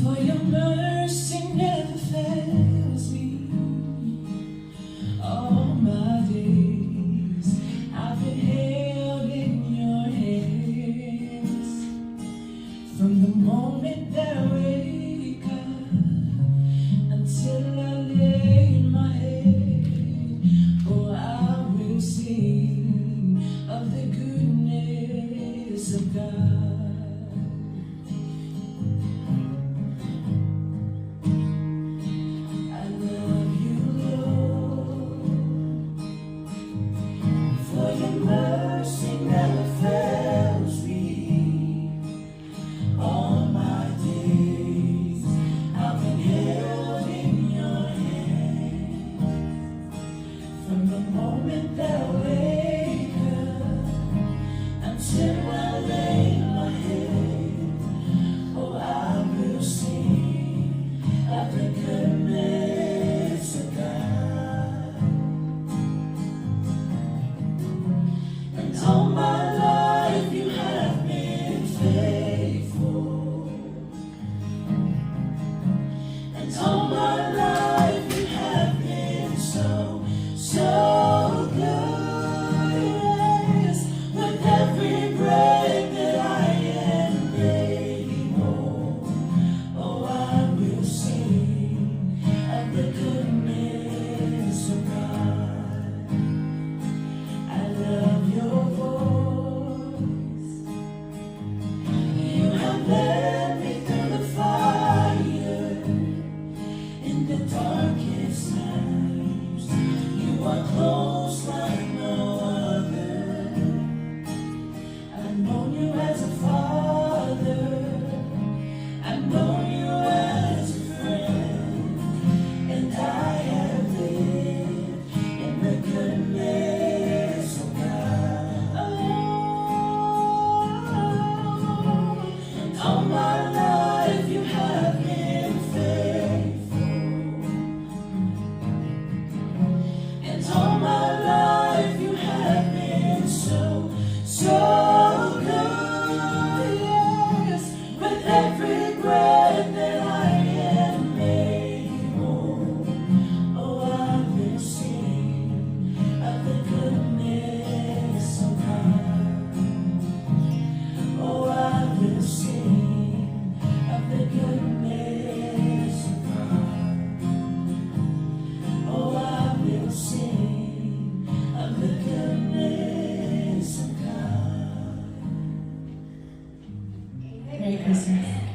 For your mercy never fails me. All my days I've been held in your hands. From the moment that I wake up until I lay my head, oh, I will sing of the goodness of God. Your mercy never fails me. All my days I've been held in your hand. From the moment that I wake up until I lay my head, oh, I will sing of the goodness of God. All my life you have been faithful, and all my life you have been so, so good. Yes, with every breath that I am able, oh, I will sing of the goodness of God. I love your voice. You have led me through the fire in the darkest nights. You are close like no other. I've known you as a father. I've known you as a friend, and I have lived in the goodness of God. All my life you have been faithful, and all my life you have been so, so good. Yes, with every breath that I am able, oh, I will sing of the goodness of God. Oh, I will sing of the goodness of God. Oh, I will sing of the goodness of God. Merry Christmas.